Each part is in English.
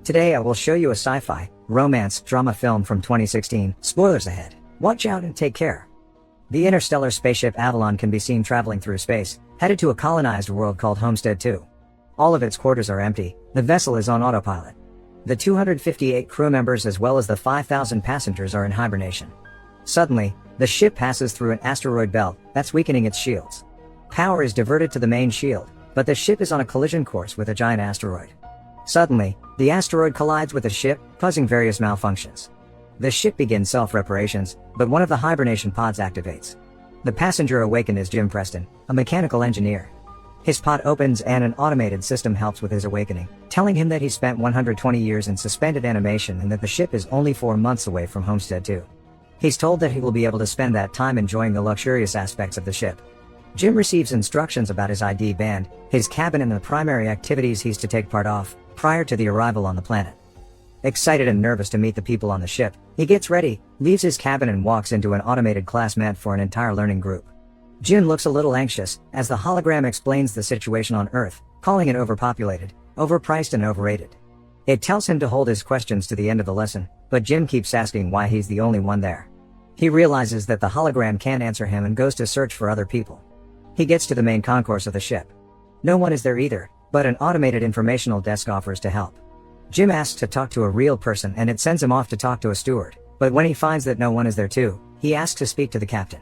Today I will show you a sci-fi, romance, drama film from 2016. Spoilers ahead. Watch out and take care. The interstellar spaceship Avalon can be seen traveling through space, headed to a colonized world called Homestead 2. All of its quarters are empty, the vessel is on autopilot. The 258 crew members as well as the 5,000 passengers are in hibernation. Suddenly, the ship passes through an asteroid belt that's weakening its shields. Power is diverted to the main shield, but the ship is on a collision course with a giant asteroid. Suddenly, the asteroid collides with the ship, causing various malfunctions. The ship begins self-reparations, but one of the hibernation pods activates. The passenger awakened is Jim Preston, a mechanical engineer. His pod opens and an automated system helps with his awakening, telling him that he spent 120 years in suspended animation and that the ship is only 4 months away from Homestead 2. He's told that he will be able to spend that time enjoying the luxurious aspects of the ship. Jim receives instructions about his ID band, his cabin and the primary activities he's to take part of, prior to the arrival on the planet. Excited and nervous to meet the people on the ship, he gets ready, leaves his cabin and walks into an automated class meant for an entire learning group. Jim looks a little anxious, as the hologram explains the situation on Earth, calling it overpopulated, overpriced and overrated. It tells him to hold his questions to the end of the lesson, but Jim keeps asking why he's the only one there. He realizes that the hologram can't answer him and goes to search for other people. He gets to the main concourse of the ship. No one is there either, but an automated informational desk offers to help. Jim asks to talk to a real person and it sends him off to talk to a steward, but when he finds that no one is there too, he asks to speak to the captain.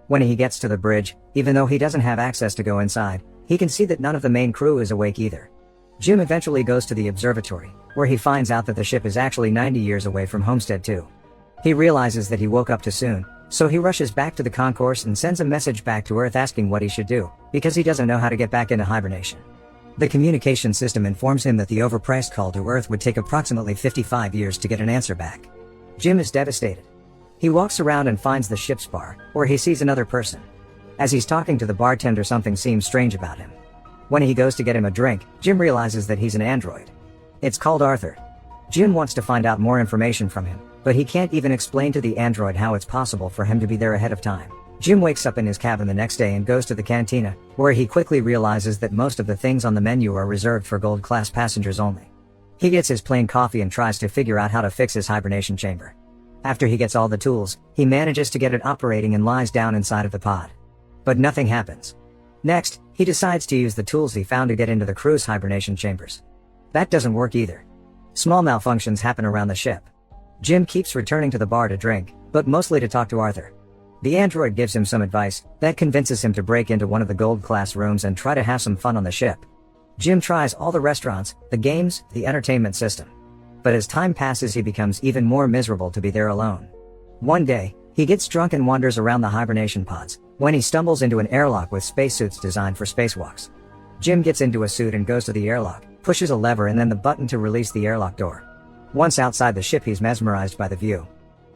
When he gets to the bridge, even though he doesn't have access to go inside, he can see that none of the main crew is awake either. Jim eventually goes to the observatory, where he finds out that the ship is actually 90 years away from Homestead 2. He realizes that he woke up too soon, so he rushes back to the concourse and sends a message back to Earth asking what he should do, because he doesn't know how to get back into hibernation. The communication system informs him that the overpriced call to Earth would take approximately 55 years to get an answer back. Jim is devastated. He walks around and finds the ship's bar, where he sees another person. As he's talking to the bartender, something seems strange about him. When he goes to get him a drink, Jim realizes that he's an android. It's called Arthur. Jim wants to find out more information from him, but he can't even explain to the android how it's possible for him to be there ahead of time. Jim wakes up in his cabin the next day and goes to the cantina, where he quickly realizes that most of the things on the menu are reserved for gold-class passengers only. He gets his plain coffee and tries to figure out how to fix his hibernation chamber. After he gets all the tools, he manages to get it operating and lies down inside of the pod. But nothing happens. Next, he decides to use the tools he found to get into the crew's hibernation chambers. That doesn't work either. Small malfunctions happen around the ship. Jim keeps returning to the bar to drink, but mostly to talk to Arthur. The android gives him some advice that convinces him to break into one of the gold-class rooms and try to have some fun on the ship. Jim tries all the restaurants, the games, the entertainment system. But as time passes, he becomes even more miserable to be there alone. One day, he gets drunk and wanders around the hibernation pods, when he stumbles into an airlock with spacesuits designed for spacewalks. Jim gets into a suit and goes to the airlock, pushes a lever and then the button to release the airlock door. Once outside the ship, he's mesmerized by the view.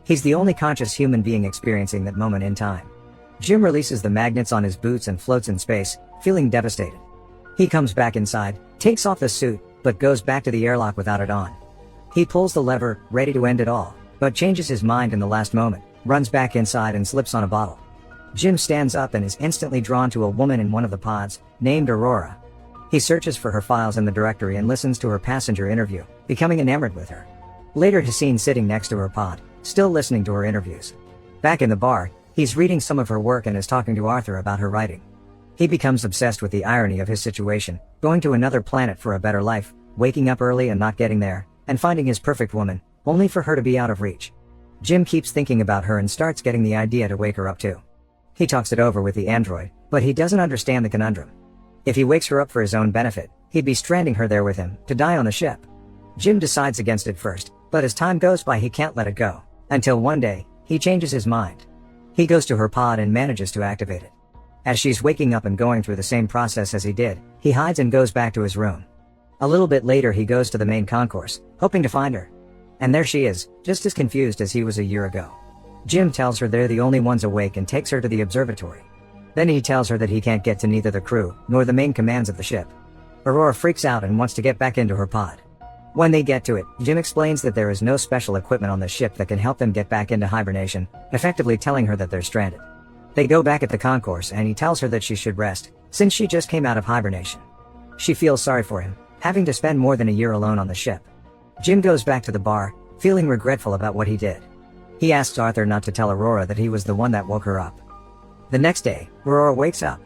He's the only conscious human being experiencing that moment in time. Jim releases the magnets on his boots and floats in space, feeling devastated. He comes back inside, takes off the suit, but goes back to the airlock without it on. He pulls the lever, ready to end it all, but changes his mind in the last moment, runs back inside and slips on a bottle. Jim stands up and is instantly drawn to a woman in one of the pods, named Aurora. He searches for her files in the directory and listens to her passenger interview, becoming enamored with her. Later he's seen sitting next to her pod, still listening to her interviews. Back in the bar, he's reading some of her work and is talking to Arthur about her writing. He becomes obsessed with the irony of his situation, going to another planet for a better life, waking up early and not getting there, and finding his perfect woman, only for her to be out of reach. Jim keeps thinking about her and starts getting the idea to wake her up too. He talks it over with the android, but he doesn't understand the conundrum. If he wakes her up for his own benefit, he'd be stranding her there with him, to die on the ship. Jim decides against it first, but as time goes by he can't let it go, until one day, he changes his mind. He goes to her pod and manages to activate it. As she's waking up and going through the same process as he did, he hides and goes back to his room. A little bit later he goes to the main concourse, hoping to find her. And there she is, just as confused as he was a year ago. Jim tells her they're the only ones awake and takes her to the observatory. Then he tells her that he can't get to neither the crew, nor the main commands of the ship. Aurora freaks out and wants to get back into her pod. When they get to it, Jim explains that there is no special equipment on the ship that can help them get back into hibernation, effectively telling her that they're stranded. They go back at the concourse and he tells her that she should rest, since she just came out of hibernation. She feels sorry for him, having to spend more than a year alone on the ship. Jim goes back to the bar, feeling regretful about what he did. He asks Arthur not to tell Aurora that he was the one that woke her up. The next day, Aurora wakes up.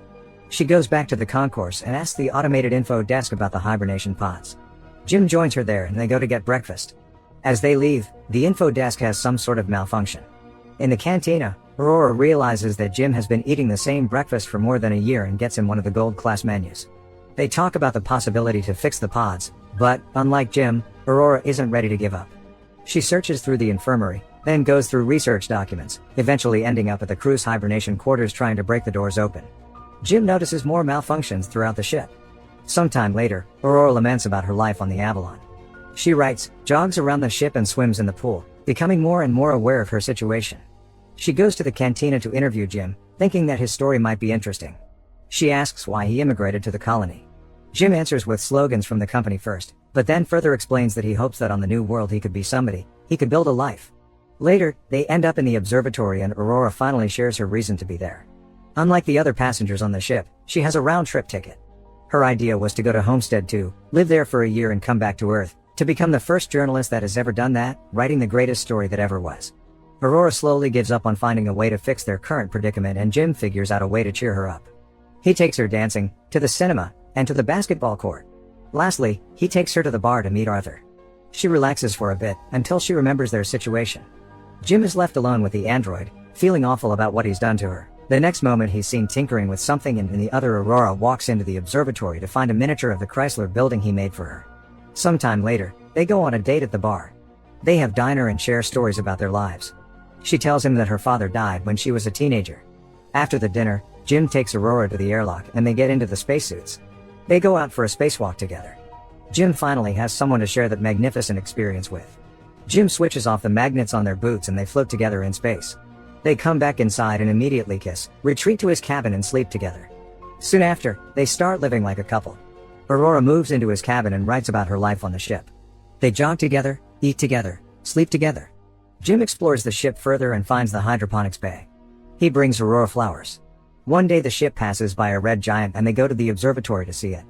She goes back to the concourse and asks the automated info desk about the hibernation pods. Jim joins her there and they go to get breakfast. As they leave, the info desk has some sort of malfunction. In the cantina, Aurora realizes that Jim has been eating the same breakfast for more than a year and gets him one of the gold class menus. They talk about the possibility to fix the pods, but, unlike Jim, Aurora isn't ready to give up. She searches through the infirmary, then goes through research documents, eventually ending up at the crew's hibernation quarters trying to break the doors open. Jim notices more malfunctions throughout the ship. Sometime later, Aurora laments about her life on the Avalon. She writes, jogs around the ship and swims in the pool, becoming more and more aware of her situation. She goes to the cantina to interview Jim, thinking that his story might be interesting. She asks why he immigrated to the colony. Jim answers with slogans from the company first, but then further explains that he hopes that on the new world he could be somebody, he could build a life. Later, they end up in the observatory and Aurora finally shares her reason to be there. Unlike the other passengers on the ship, she has a round-trip ticket. Her idea was to go to Homestead 2, live there for a year and come back to Earth, to become the first journalist that has ever done that, writing the greatest story that ever was. Aurora slowly gives up on finding a way to fix their current predicament and Jim figures out a way to cheer her up. He takes her dancing, to the cinema, and to the basketball court. Lastly, he takes her to the bar to meet Arthur. She relaxes for a bit, until she remembers their situation. Jim is left alone with the android, feeling awful about what he's done to her. The next moment he's seen tinkering with something and in the other Aurora walks into the observatory to find a miniature of the Chrysler building he made for her. Sometime later, they go on a date at the bar. They have dinner and share stories about their lives. She tells him that her father died when she was a teenager. After the dinner, Jim takes Aurora to the airlock and they get into the spacesuits. They go out for a spacewalk together. Jim finally has someone to share that magnificent experience with. Jim switches off the magnets on their boots and they float together in space. They come back inside and immediately kiss, retreat to his cabin and sleep together. Soon after, they start living like a couple. Aurora moves into his cabin and writes about her life on the ship. They jog together, eat together, sleep together. Jim explores the ship further and finds the hydroponics bay. He brings Aurora flowers. One day the ship passes by a red giant and they go to the observatory to see it.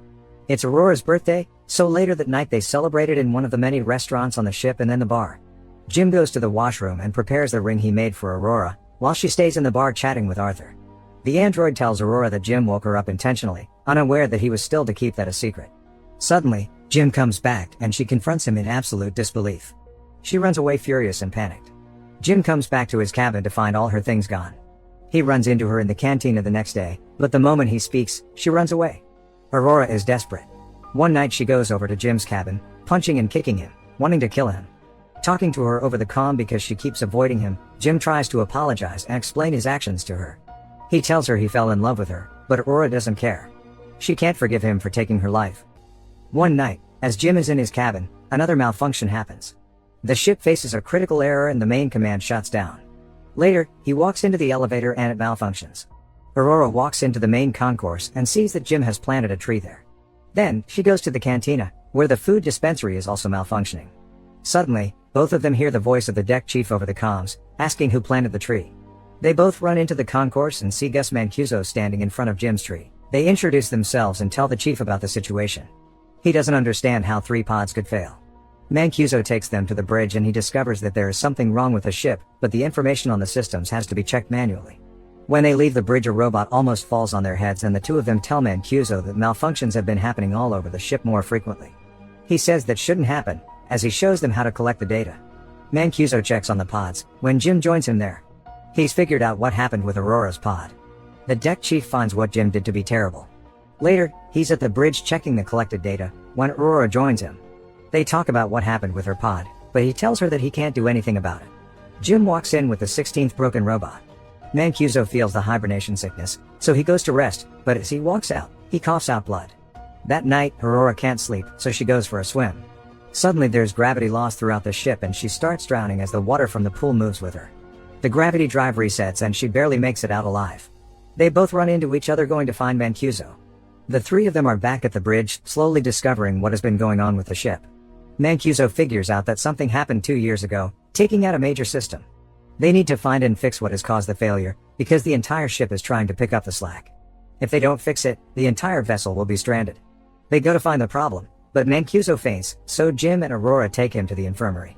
It's Aurora's birthday, so later that night they celebrate it in one of the many restaurants on the ship and then the bar. Jim goes to the washroom and prepares the ring he made for Aurora, while she stays in the bar chatting with Arthur. The android tells Aurora that Jim woke her up intentionally, unaware that he was still to keep that a secret. Suddenly, Jim comes back and she confronts him in absolute disbelief. She runs away furious and panicked. Jim comes back to his cabin to find all her things gone. He runs into her in the cantina the next day, but the moment he speaks, she runs away. Aurora is desperate. One night she goes over to Jim's cabin, punching and kicking him, wanting to kill him. Talking to her over the comm because she keeps avoiding him, Jim tries to apologize and explain his actions to her. He tells her he fell in love with her, but Aurora doesn't care. She can't forgive him for taking her life. One night, as Jim is in his cabin, another malfunction happens. The ship faces a critical error and the main command shuts down. Later, he walks into the elevator and it malfunctions. Aurora walks into the main concourse and sees that Jim has planted a tree there. Then, she goes to the cantina, where the food dispensary is also malfunctioning. Suddenly, both of them hear the voice of the deck chief over the comms, asking who planted the tree. They both run into the concourse and see Gus Mancuso standing in front of Jim's tree. They introduce themselves and tell the chief about the situation. He doesn't understand how 3 pods could fail. Mancuso takes them to the bridge and he discovers that there is something wrong with the ship, but the information on the systems has to be checked manually. When they leave the bridge, a robot almost falls on their heads and the two of them tell Mancuso that malfunctions have been happening all over the ship more frequently. He says that shouldn't happen, as he shows them how to collect the data. Mancuso checks on the pods, when Jim joins him there. He's figured out what happened with Aurora's pod. The deck chief finds what Jim did to be terrible. Later, he's at the bridge checking the collected data, when Aurora joins him. They talk about what happened with her pod, but he tells her that he can't do anything about it. Jim walks in with the 16th broken robot. Mancuso feels the hibernation sickness, so he goes to rest, but as he walks out, he coughs out blood. That night, Aurora can't sleep, so she goes for a swim. Suddenly there's gravity loss throughout the ship and she starts drowning as the water from the pool moves with her. The gravity drive resets and she barely makes it out alive. They both run into each other going to find Mancuso. The 3 of them are back at the bridge, slowly discovering what has been going on with the ship. Mancuso figures out that something happened 2 years ago, taking out a major system. They need to find and fix what has caused the failure, because the entire ship is trying to pick up the slack. If they don't fix it, the entire vessel will be stranded. They go to find the problem, But Mancuso faints, so Jim and Aurora take him to the infirmary.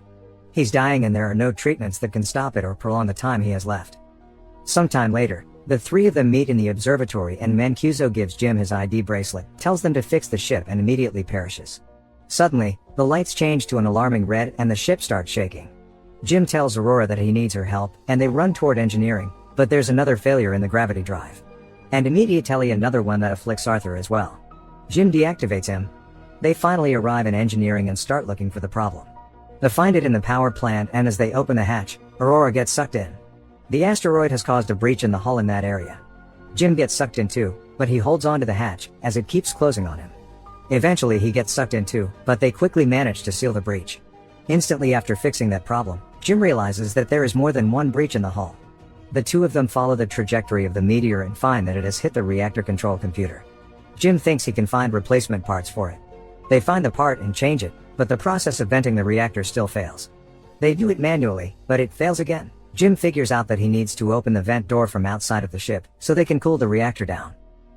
He's dying and there are no treatments that can stop it or prolong the time he has left. Sometime later, the three of them meet in the observatory and Mancuso gives Jim his ID bracelet, tells them to fix the ship and immediately perishes. Suddenly, the lights change to an alarming red and the ship starts shaking. Jim tells Aurora that he needs her help, and they run toward engineering, but there's another failure in the gravity drive. And immediately another one that afflicts Arthur as well. Jim deactivates him. They finally arrive in engineering and start looking for the problem. They find it in the power plant and as they open the hatch, Aurora gets sucked in. The asteroid has caused a breach in the hull in that area. Jim gets sucked in too, but he holds on to the hatch, as it keeps closing on him. Eventually he gets sucked in too, but they quickly manage to seal the breach. Instantly after fixing that problem, Jim realizes that there is more than one breach in the hull. The two of them follow the trajectory of the meteor and find that it has hit the reactor control computer. Jim thinks he can find replacement parts for it. They find the part and change it, but the process of venting the reactor still fails. They do it manually, but it fails again. Jim figures out that he needs to open the vent door from outside of the ship, so they can cool the reactor down.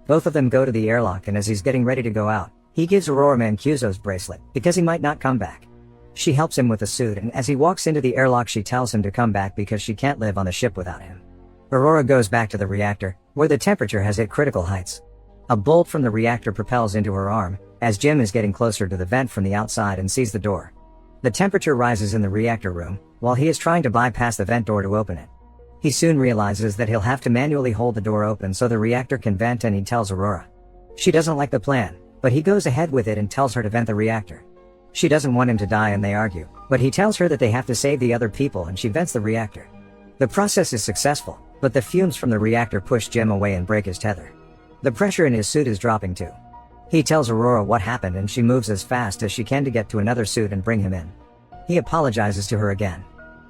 Both of them go to the airlock and as he's getting ready to go out, he gives Aurora Mancuso's bracelet, because he might not come back. She helps him with the suit and as he walks into the airlock she tells him to come back because she can't live on the ship without him. Aurora goes back to the reactor, where the temperature has hit critical heights. A bolt from the reactor propels into her arm, as Jim is getting closer to the vent from the outside and sees the door. The temperature rises in the reactor room, while he is trying to bypass the vent door to open it. He soon realizes that he'll have to manually hold the door open so the reactor can vent and he tells Aurora. She doesn't like the plan, but he goes ahead with it and tells her to vent the reactor. She doesn't want him to die and they argue, but he tells her that they have to save the other people and she vents the reactor. The process is successful, but the fumes from the reactor push Jim away and break his tether. The pressure in his suit is dropping too. He tells Aurora what happened and she moves as fast as she can to get to another suit and bring him in. He apologizes to her again.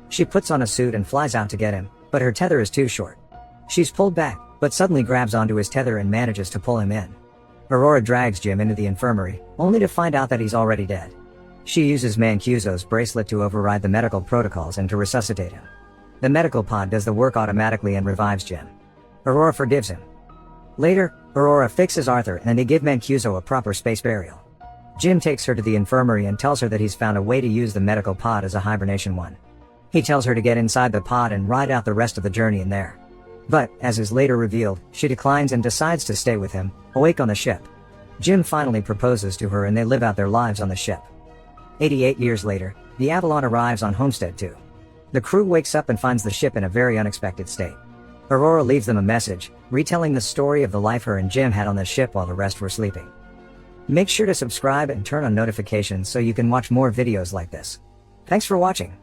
She puts on a suit and flies out to get him, but her tether is too short. She's pulled back, but suddenly grabs onto his tether and manages to pull him in. Aurora drags Jim into the infirmary, only to find out that he's already dead. She uses Mancuso's bracelet to override the medical protocols and to resuscitate him. The medical pod does the work automatically and revives Jim. Aurora forgives him. Later, Aurora fixes Arthur and they give Mancuso a proper space burial. Jim takes her to the infirmary and tells her that he's found a way to use the medical pod as a hibernation one. He tells her to get inside the pod and ride out the rest of the journey in there. But, as is later revealed, she declines and decides to stay with him, awake on the ship. Jim finally proposes to her and they live out their lives on the ship. 88 years later, the Avalon arrives on Homestead 2. The crew wakes up and finds the ship in a very unexpected state. Aurora leaves them a message, retelling the story of the life her and Jim had on the ship while the rest were sleeping. Make sure to subscribe and turn on notifications so you can watch more videos like this. Thanks for watching.